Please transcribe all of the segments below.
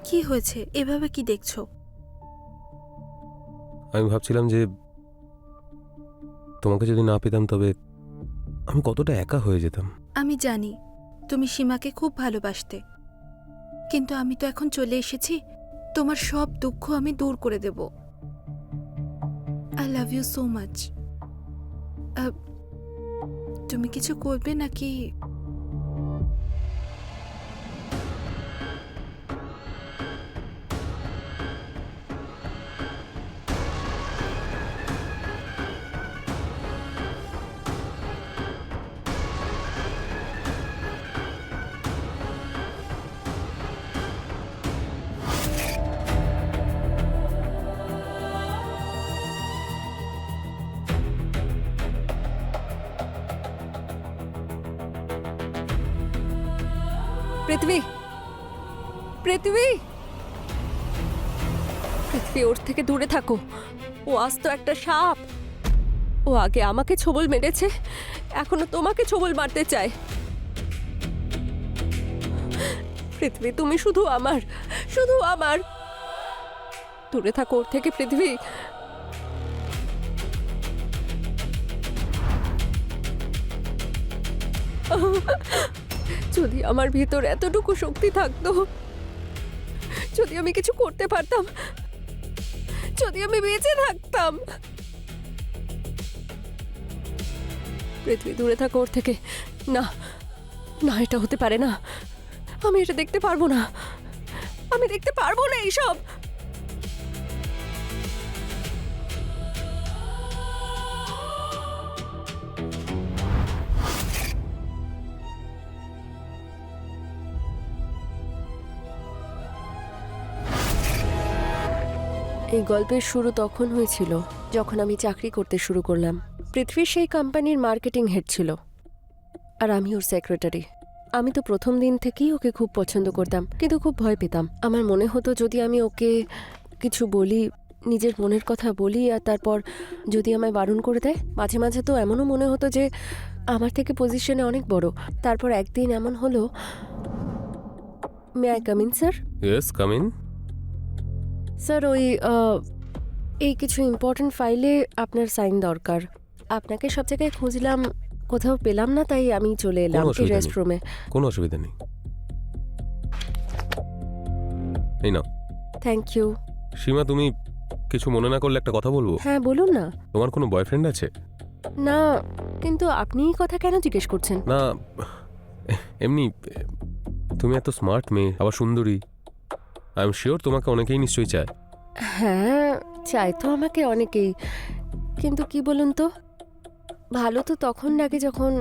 কি হয়েছে? এভাবে কি দেখছো? আমি ভাবছিলাম যে তোমাকে যদি না পেতাম তবে আমি কতটা একা হয়ে যেতাম। আমি জানি তুমি সীমাকে খুব ভালোবাসতে, কিন্তু আমি তো এখন চলে এসেছি। তোমার সব দুঃখ আমি দূর করে দেব। I love you so much. তুমি কিছু করবে নাকি? পৃথিবী, পৃথিবী, পৃথিবী, ওর থেকে দূরে থাকো। ও আস্ত একটা সাপ। ও আগে আমাকে ছোবল মেরেছে, এখনো তোমাকে ছোবল মারতে চায়। পৃথিবী, তুমি শুধু আমার, শুধু আমার। দূরে থাকো ওর থেকে পৃথিবী। যদি আমার ভিতর এতটুকু শক্তি থাকতো, যদি আমি কিছু করতে পারতাম, যদি আমি বেঁচে থাকতাম। পৃথিবী, দূরে থাকো ওর থেকে। না না, এটা হতে পারে না। আমি এটা দেখতে পারবো না, আমি দেখতে পারবো না এইসব। এই গল্পের শুরু তখন হয়েছিল যখন আমি চাকরি করতে শুরু করলাম। পৃথ্বী সেই কোম্পানির মার্কেটিং হেড ছিল, আর আমি ওর সেক্রেটারি। আমি তো প্রথম দিন থেকেই ওকে খুব পছন্দ করতাম, কিন্তু খুব ভয় পেতাম। আমার মনে হতো যদি আমি ওকে কিছু বলি, নিজের মনের কথা বলি, আর তারপর যদি আমায় বারণ করে দেয়। মাঝে মাঝে তো এমনও মনে হতো যে আমার থেকে পজিশনে অনেক বড়। তারপর একদিন এমন হলো। May I come in, sir? Yes, come in. Sir, এই কিছু ইম্পর্টেন্ট ফাইলে আপনার সাইন দরকার। আপনাকে সব জায়গায় খুঁজলাম, কোথাও পেলাম না, তাই আমি চলে এলাম কোনো এই অসুবিধা নেই। রেস্টরুমে। কোনো অসুবিধা নেই। এই নাও। Thank you. সীমা, তুমি কিছু মনে না করলে একটা কথা বলবো। হ্যাঁ, বলুন না। তোমার কোনো বয়ফ্রেন্ড আছে? না, কিন্তু আপনি এই কথা কেন জিজ্ঞেস করছেন? না, এমনি। তুমি এত স্মার্ট মেয়ে, আবার সুন্দরী। আই এম শিওর তোমাকে অনেকেই নিশ্চয়ই চায়। হ্যাঁ, চাই তো আমাকে অনেকেই, কিন্তু কি বলুন তো, ভালো তো তখন লাগে যখন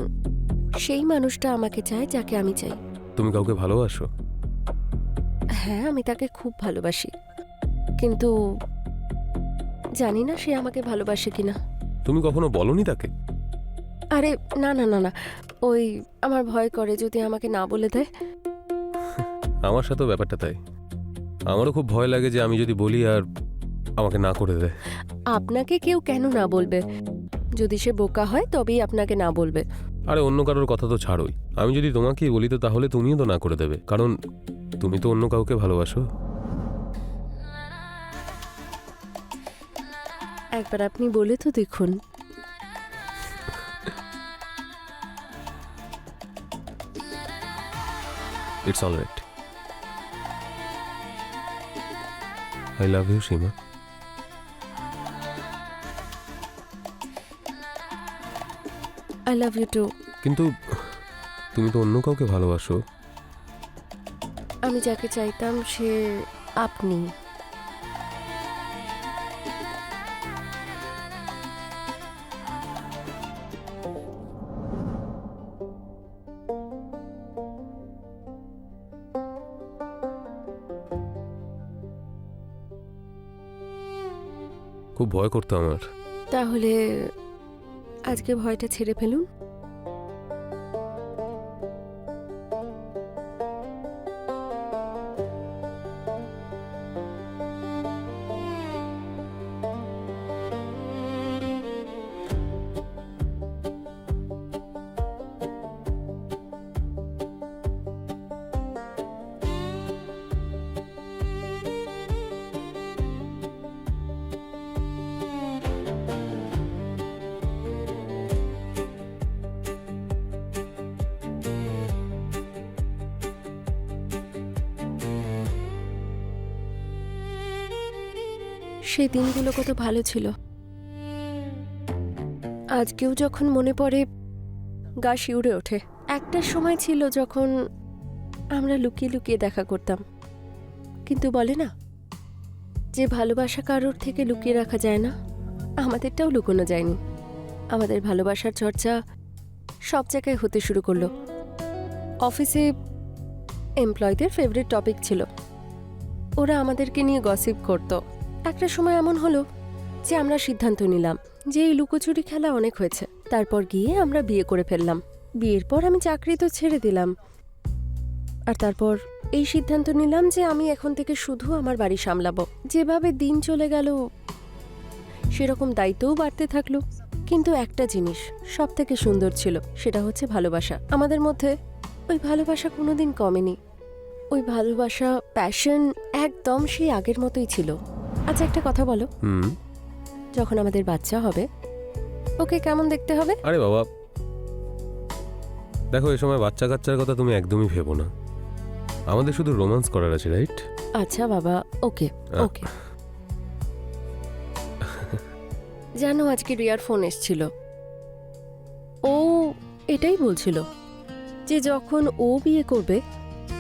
সেই মানুষটা আমাকে চায় যাকে আমি চাই। তুমি কাউকে ভালোবাসো? হ্যাঁ, আমি তাকে খুব ভালোবাসি, কিন্তু জানি না সে আমাকে ভালোবাসে কিনা। তুমি কখনো বলনি তাকে? আরে না না না না, ওই আমার ভয় করে যদি আমাকে না বলে দেয়। আমার সাথেও ব্যাপারটা তাই। আমারও খুব ভয় লাগে যে আমি যদি বলি আর আমাকে না করে দেয়। আপনাকে কেউ কেন না বলবে? যদি সে বোকা হয় তবেই আপনাকে না বলবে। আরে অন্য কারোর কথা তো ছাড়োই, আমি যদি তোমাকেই বলি তো তাহলে তুমিও তো না করে দেবে, কারণ তুমি তো অন্য কাউকে ভালোবাসো। একবার আপনি বলে তো দেখুন। It's all right. I love you, Seema. I love you too. কিন্তু তুমি তো অন্য কাউকে ভালোবাসো। আমি যাকে চাইতাম সে আপনি। খুব ভয় করতো আমার। তাহলে আজকে ভয়টা ছেড়ে ফেলুন। সেই দিনগুলো কত ভালো ছিল। আজকেও যখন মনে পড়ে গা শিউরে ওঠে। একটা সময় ছিল যখন আমরা লুকিয়ে লুকিয়ে দেখা করতাম, কিন্তু বলে না যে ভালোবাসা কারোর থেকে লুকিয়ে রাখা যায় না, আমাদেরটাও লুকোনো যায়নি। আমাদের ভালোবাসার চর্চা সব জায়গায় হতে শুরু করলো। অফিসে এমপ্লয়ীদের ফেভারিট টপিক ছিল, ওরা আমাদেরকে নিয়ে গসিপ করত। একটা সময় এমন হলো যে আমরা সিদ্ধান্ত নিলাম যে এই লুকোচুরি খেলা অনেক হয়েছে। তারপর গিয়ে আমরা বিয়ে করে ফেললাম। বিয়ের পর আমি চাকরি তো ছেড়ে দিলাম, আর তারপর এই সিদ্ধান্ত নিলাম যে আমি এখন থেকে শুধু আমার বাড়ি সামলাবো। যেভাবে দিন চলে গেল সেরকম দায়িত্বও বাড়তে থাকলো, কিন্তু একটা জিনিস সব থেকে সুন্দর ছিল, সেটা হচ্ছে ভালোবাসা। আমাদের মধ্যে ওই ভালোবাসা কোনোদিন কমেনি। ওই ভালোবাসা, প্যাশন একদম সেই আগের মতোই ছিল। আচ্ছা, একটা কথা বলো, যখন আমাদের বাচ্চা হবে ওকে কেমন দেখতে হবে? আরে বাবা, দেখো এই সময় বাচ্চা কাচ্চার কথা তুমি একদমই ভেবো না। আমাদের শুধু রোম্যান্স করার আছে, রাইট? আচ্ছা বাবা, ওকে ওকে। জানো, আজকে রিয়ার ফোন এসেছিল। ও এটাই বলছিল যে যখন ও বিয়ে করবে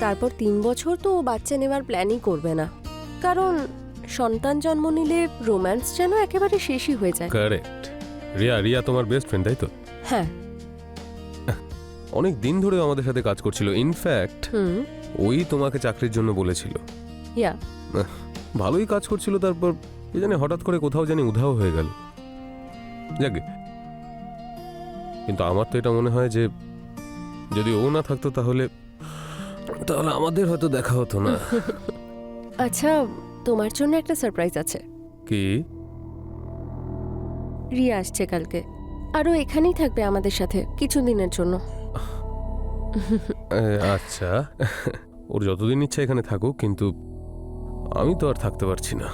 তারপর 3 বছর তো ও বাচ্চা নেওয়ার প্ল্যানই করবে না, কারণ সন্তান জন্ম নিলে রোম্যান্স যেন একেবারে শেষই হয়ে যায়। কারেক্ট। রিয়া তোমার বেস্ট ফ্রেন্ড, তাই তো? হ্যাঁ। অনেক দিন ধরে আমাদের সাথে কাজ করছিল। ইনফ্যাক্ট ওই তোমাকে চাকরির জন্য বলেছিল। ইয়া, ভালোই কাজ করছিল, তারপর কি জানি হঠাৎ করে কোথাও জানি উধাও হয়ে গেল। যাকে, কিন্তু আমার তো এটা মনে হয় যে যদি ও না থাকতো তাহলে আমাদের হয়তো দেখা হতো না। আচ্ছা, তোমার জন্য একটা সারপ্রাইজ আছে। কি? রিয়া আসছে কালকে, আরও এখানেই থাকবে আমাদের সাথে কিছুদিনের জন্য। আচ্ছা, ওর যতদিন ইচ্ছা এখানে থাকুক, কিন্তু আমি তো আর থাকতে পারছি না।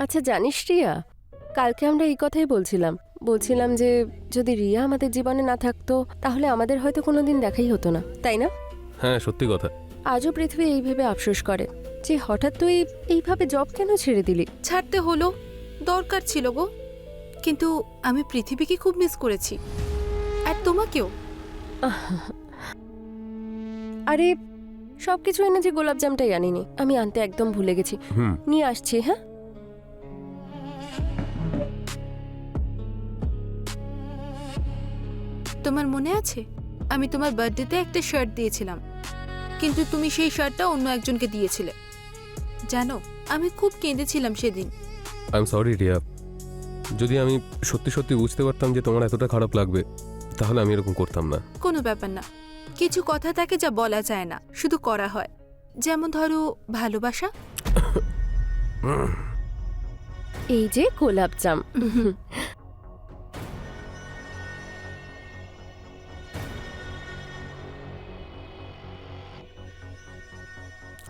আচ্ছা জানিস রিয়া, কালকে আমরা এই কথাই বলছিলাম যে যদি রিয়া আমাদের জীবনে না থাকতো তাহলে আমাদের হয়তো কোনোদিন দেখাই হতো না, তাই না? হ্যাঁ, সত্যি কথা। আজও পৃথিবী এই ভেবে আফসোস করে যে হঠাৎ তুই এইভাবে জব কেন ছেড়ে দিলি। ছাড়তে হলো, দরকার ছিল গো। কিন্তু আমি পৃথিবীকে খুব মিস করেছি, আর তোমাকেও। আরে সবকিছু এনে যে গোলাপজামটাই আনিনি, আমি আনতে একদম ভুলে গেছি। নিয়ে আসছি। হ্যাঁ, তোমার মনে আছে আমি তোমার বার্থডেতে একটা শার্ট দিয়েছিলাম, কিন্তু তুমি সেই শার্টটা অন্য একজনকে দিয়েছিলে। জানো, আমি খুব কেঁদেছিলাম সেদিন। আই এম সরি রিয়া, যদি আমি সত্যি সত্যি বুঝতে পারতাম যে তোমার এতটা খারাপ লাগবে তাহলে আমি এরকম করতাম না। কোনো ব্যাপার না, কিছু কথা থাকে যা বলা যায় না, শুধু করা হয়। যেমন ধরো ভালোবাসা। এই যে গোলাপজাম।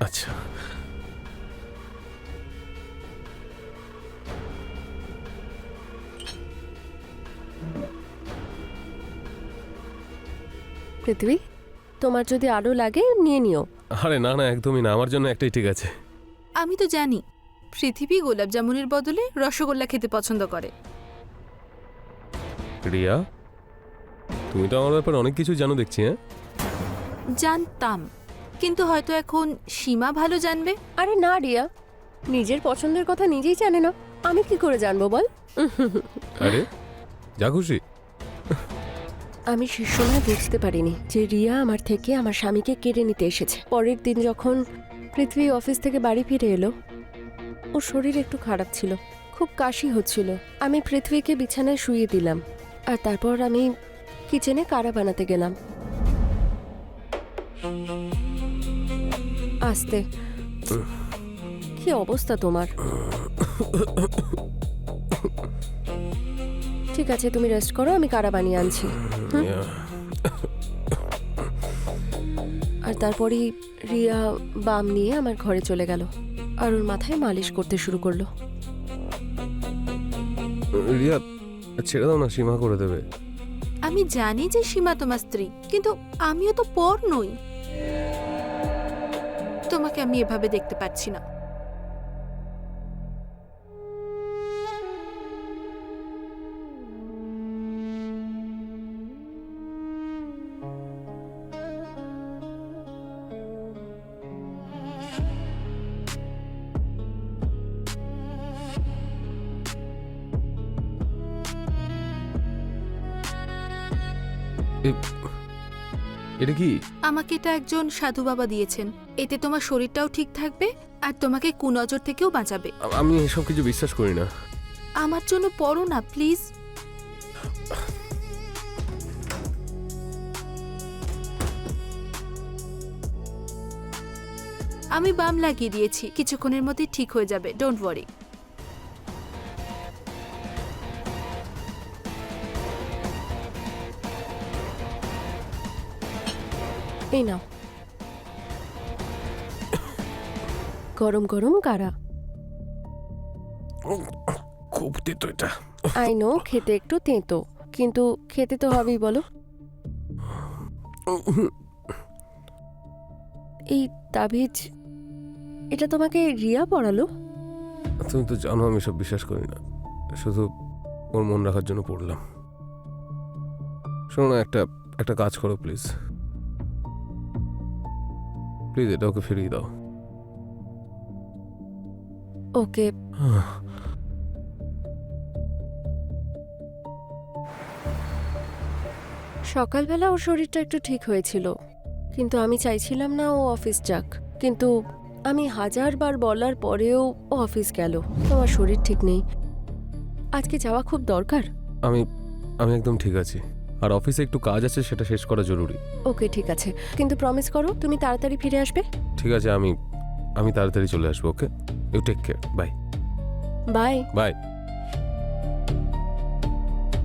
আচ্ছা, পৃথিবী, তোমার যদি আরো লাগে নিয়ে নিও। আরে না না, একদমই না, আমার জন্য একটাই ঠিক আছে। আমি তো জানি পৃথিবী গোলাপ জামুনের বদলে রসগোল্লা খেতে পছন্দ করে। রিয়া, তুমি তো আমার ব্যাপারে অনেক কিছু জানো দেখছি। হ্যাঁ, জানতাম, কিন্তু হয়তো এখন সীমা ভালো জানবে। আরে না রিয়া, নিজের পছন্দের কথা নিজেই জানে না, আমি কি করে জানবো বল? আরে যা খুশি। আমি সে সময় বুঝতে পারিনি যে রিয়া আমার থেকে আমার স্বামীকে কেড়ে নিতে এসেছে। পরের দিন যখন পৃথ্বী অফিস থেকে বাড়ি ফিরে এলো। ওর শরীর একটু খারাপ ছিল, খুব কাশি হচ্ছিল। আমি পৃথ্বীকে বিছানায় শুইয়ে দিলাম, আর তারপর আমি কিচেনে কারা বানাতে গেলাম। আস্তে, কি অবস্থা তোমার? ঠিক আছে, তুমি রেস্ট করো, আমি কারা বানিয়ে আনছি। আর তারপরই রিয়া বাম নিয়ে আমার ঘরে চলে গেল আর ওর মাথায় মালিশ করতে শুরু করলো। রিয়া, ছেড়ে দাও না, সীমা করে দেবে। আমি জানি যে সীমা তোমার স্ত্রী, কিন্তু আমিও তো পর নই। তোমাকে আমি এভাবে দেখতে পাচ্ছি না। এটা কি? আমাকে এটা একজন সাধু বাবা দিয়েছেন। এতে তোমার শরীরটাও ঠিক থাকবে আর তোমাকে কুনজর থেকেও বাঁচাবে। আমি এসব কিছু বিশ্বাস করি না। আমার জন্য পড়ো না প্লিজ। আমি বাম লাগিয়ে দিয়েছি, কিছুক্ষণের মধ্যে ঠিক হয়ে যাবে, ডোন্ট ওয়ারি। এই নাও, গরম গরম কারা। খুব তেতো এটা। আই নো, খেতে একটু তেঁতো, কিন্তু খেতে তো হবেই, বলো। এই তাবিজ, এটা তোমাকে রিয়া পড়ালো? তুমি তো জানো আমি সব বিশ্বাস করি না, শুধু ওর মন রাখার জন্য পড়লাম। শোনো না, একটা কাজ করো প্লিজ। প্লিজ এটা ওকে ফিরিয়ে দাও। ওকে। সকালবেলা ওর শরীরটা একটু ঠিক হয়েছিল, কিন্তু আমি চাইছিলাম না ও অফিস যাক। কিন্তু আমি 1000 বার বলার পরেও ও অফিস গেল। তোমার শরীর ঠিক নেই, আজকে যাওয়া খুব দরকার। আমি একদম ঠিক আছি, আর অফিসে একটু কাজ আছে, সেটা শেষ করা জরুরি। ওকে ঠিক আছে, কিন্তু প্রমিস করো তুমি তাড়াতাড়ি ফিরে আসবে। ঠিক আছে, আমি তাড়াতাড়ি চলে আসবো। Okay, you take care. Bye bye bye.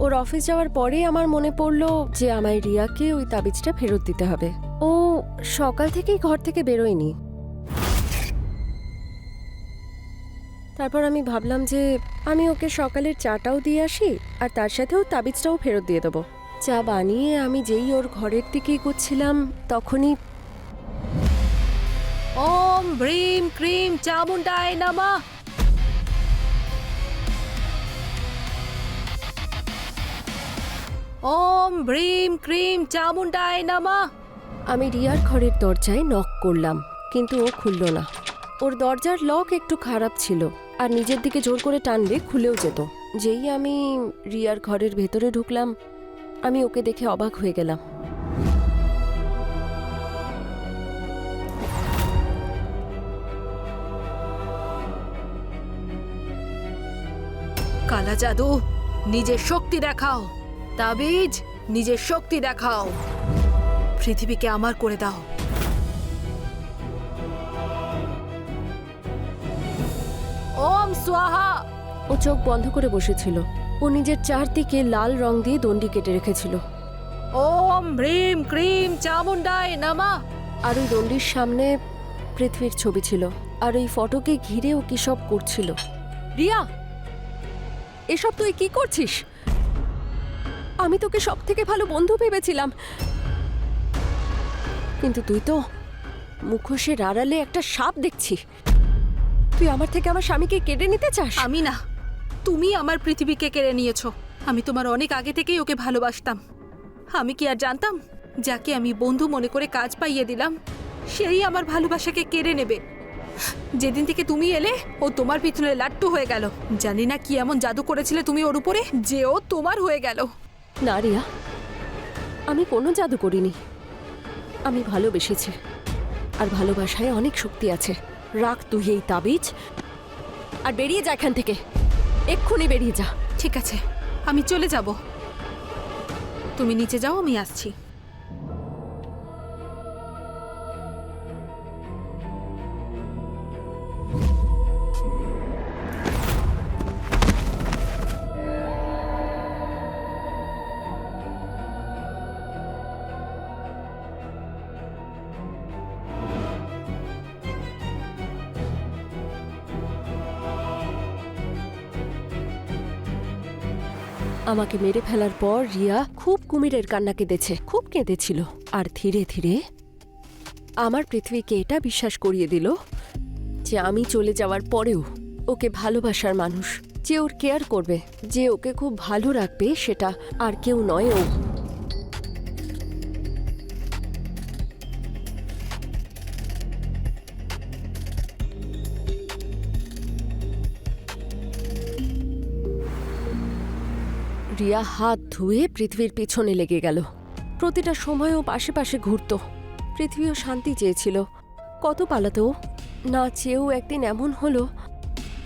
ওর অফিস যাওয়ার পরে আমার মনে পড়লো যে আমায় রিয়াকে ওই তাবিজটা ফেরত দিতে হবে। ও সকাল থেকেই ঘর থেকে বেরোয়নি। তারপর আমি ভাবলাম যে আমি ওকে সকালের চাটাও দিয়ে আসি, আর তার সাথেও তাবিজটাও ফেরত দিয়ে দেবো। চা বানিয়ে আমি যেই ওর ঘরের দিকে এগোচ্ছিলাম, তখনই ওম ভ্রিম ক্রিম চামুন্ডায় নমঃ। ওম ভ্রিম ক্রিম চামুন্ডায় নমঃ। আমি রিয়ার ঘরের দরজায় নক করলাম, কিন্তু ও খুলল না। ওর দরজার লক একটু খারাপ ছিল, আর নিজের দিকে জোর করে টানলে খুলেও যেত। যেই আমি রিয়ার ঘরের ভেতরে ঢুকলাম, আমি ওকে দেখে অবাক হয়ে গেলাম। কালা জাদু, নিজের শক্তি দেখাও। তাবিজ, নিজের শক্তি দেখাও। পৃথিবীকে আমার করে দাও। ওম স্বাহা। ও চোখ বন্ধ করে বসেছিল। ও নিজের চারদিকে লাল রং দিয়ে দণ্ডি কেটে রেখেছিল। ওম ভ্রিম ক্রিম চামুন্ডায় নমঃ। আর ওই দণ্ডির সামনে পৃথ্বীর ছবি ছিল, আর ওই ফটোকে ঘিরে ও কি সব করছিল। রিয়া, এসব তুই কি করছিস? আমি তোকে সব থেকে ভালো বন্ধু ভেবেছিলাম, কিন্তু তুই তো মুখোশের আড়ালে একটা সাপ দেখছি। তুই আমার থেকে আমার স্বামীকে কেড়ে নিতে চাস? আমি না, তুমি আমার পৃথিবীকে কেড়ে নিয়েছো। আমি তোমার অনেক আগে থেকেই ওকে ভালোবাসতাম। আমি কি আর জানতাম, যাকে আমি বন্ধু মনে করে কাজ পাইয়ে দিলাম, সেই আমার ভালোবাসাকে কেড়ে নেবে। যেদিন থেকে তুমি এলে, ও তোমার পিছনে লাট্টু হয়ে গেল। জানি না কি এমন জাদু করেছিলে তুমি ওর উপরে, যে ও তোমার হয়ে গেল। না রিয়া, আমি কোনো জাদু করিনি। আমি ভালোবেসেছি, আর ভালোবাসায় অনেক শক্তি আছে। রাখ তুই এই তাবিজ আর বেরিয়ে যা এখান থেকে, এক্ষুনি বেরিয়ে যা। ঠিক আছে, আমি চলে যাব। তুমি নিচে যাও, আমি আসছি। আমাকে মেরে ফেলার পর রিয়া খুব কুমিরের কান্না কেঁদেছে, খুব কেঁদেছিল। আর ধীরে ধীরে আমার পৃথিবীকে এটা বিশ্বাস করিয়ে দিল যে আমি চলে যাওয়ার পরেও ওকে ভালোবাসার মানুষ, যে ওর কেয়ার করবে, যে ওকে খুব ভালো রাখবে, সেটা আর কেউ নয়, ও। রিয়া হাত ধুয়ে পৃথিবীর পিছনে লেগে গেল। প্রতিটা সময় ও পাশে পাশে ঘুরত। পৃথিবীও শান্তি চেয়েছিল, কত পালাতো। না চেয়েও একদিন এমন হলো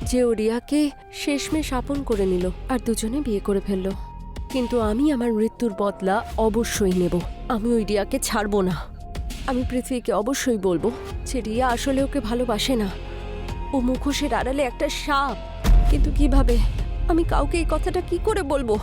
যে ও রিয়াকে শেষমেশ আপন করে নিল আর দুজনে বিয়ে করে ফেলল। কিন্তু আমি আমার মৃত্যুর বদলা অবশ্যই নেব। আমি ওই রিয়াকে ছাড়বো না। আমি পৃথিবীকে অবশ্যই বলবো যে রিয়া আসলে ওকে ভালোবাসে না, ও মুখোশের আড়ালে একটা সাপ। কিন্তু কিভাবে, আমি কাউকে এই কথাটা কি করে বলবো?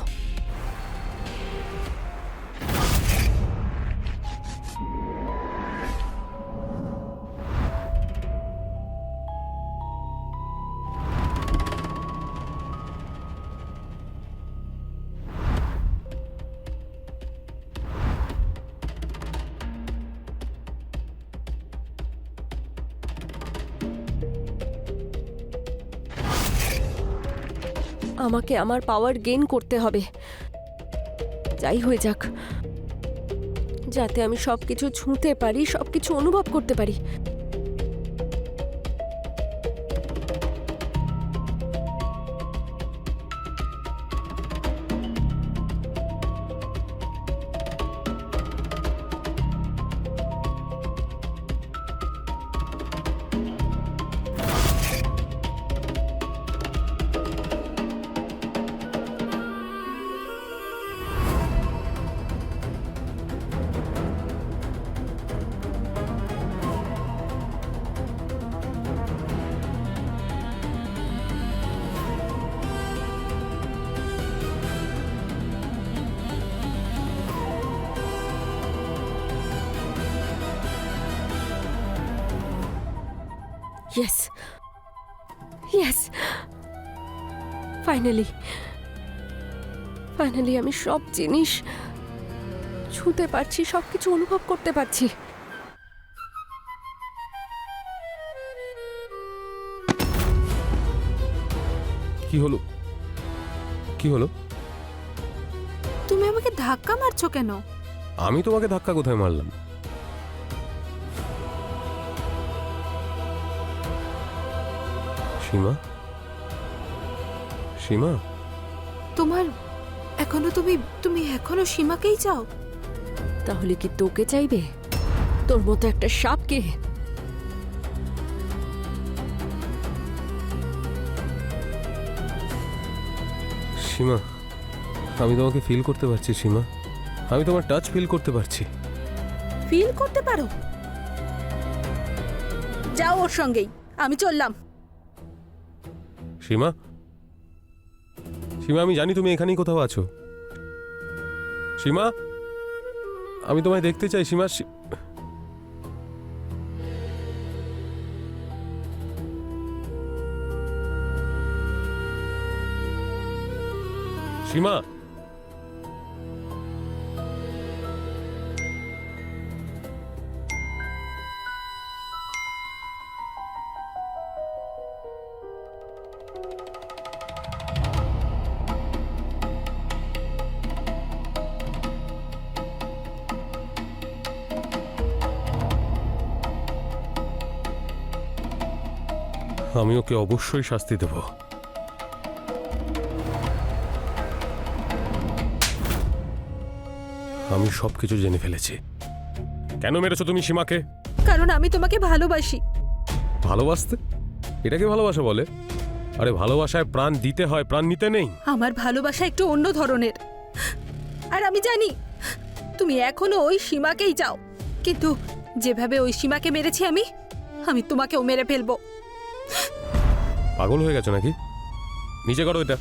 আমাকে আমার পাওয়ার গেইন করতে হবে, যাই হয়ে যাক, যাতে আমি সবকিছু ছুঁতে পারি, সবকিছু অনুভব করতে পারি। ইয়েস, ইয়েস, ফাইনালি ফাইনালি আমি সব জিনিস ছুঁতে পারছি, সবকিছু অনুভব করতে পারছি। কি হলো? কি হলো? তুমি আমাকে ধাক্কা মারছো কেন? আমি তোমাকে ধাক্কা কোথায় মারলাম? সীমা, সীমা, তোমার এখনো তুমি এখনো সীমাকেই চাও? তাহলে কি তোকে চাইবে, তোর মতো একটা সাপকে? সীমা, আমি তোমাকে ফিল করতে পারছি সীমা, আমি তোমার টাচ ফিল করতে পারছি। ফিল করতে পারো? যাও ওর সঙ্গেই, আমি চললাম। সীমা, সীমা, আমি জানি তুমি এখানেই কোথাও আছো। সীমা, আমি তোমায় দেখতে চাই সীমা। সীমা, আমি ওকে অবশ্যই শাস্তি দেব। আমি সবকিছু জেনে ফেলেছি। কেন মেরেছো তুমি সীমাকে? কারণ আমি তোমাকে ভালোবাসি। ভালোবাসতে? এটাকে ভালোবাসা বলে? আরে ভালোবাসায় প্রাণ দিতে হয়, প্রাণ নিতে নেই। আমার ভালোবাসা একটু অন্য ধরনের, আর আমি জানি তুমি এখনো ওই সীমাকেই চাও, কিন্তু যেভাবে ওই সীমাকে মেরেছি আমি তোমাকেও মেরে ফেলবো। পাগল হয়ে গেছো নাকি? নিচে করো এটা,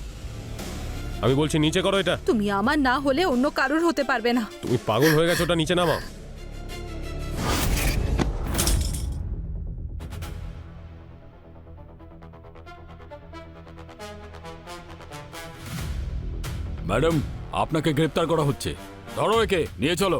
আমি বলছি নিচে করো এটা। তুমি আমার না হলে অন্য কারোর হতে পারবে না। তুমি পাগল হয়ে গেছো, ওটা নিচে নামাও। ম্যাডাম, আপনাকে গ্রেপ্তার করা হচ্ছে। ধরো একে, নিয়ে চলো।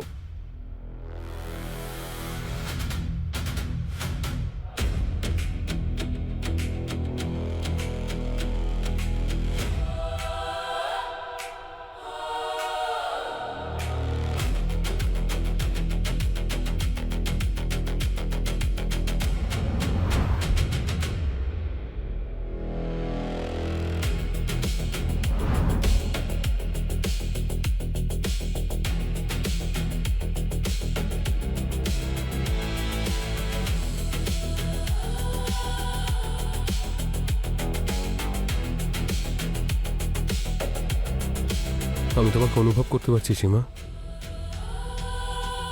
আমি তোমাকে অনুভব করতে পারছি সীমা,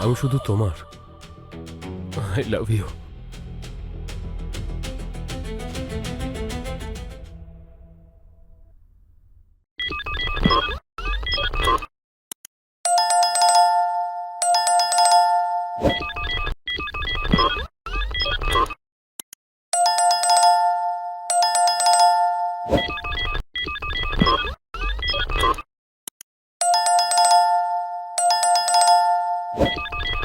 আমি শুধু তোমার। I love you.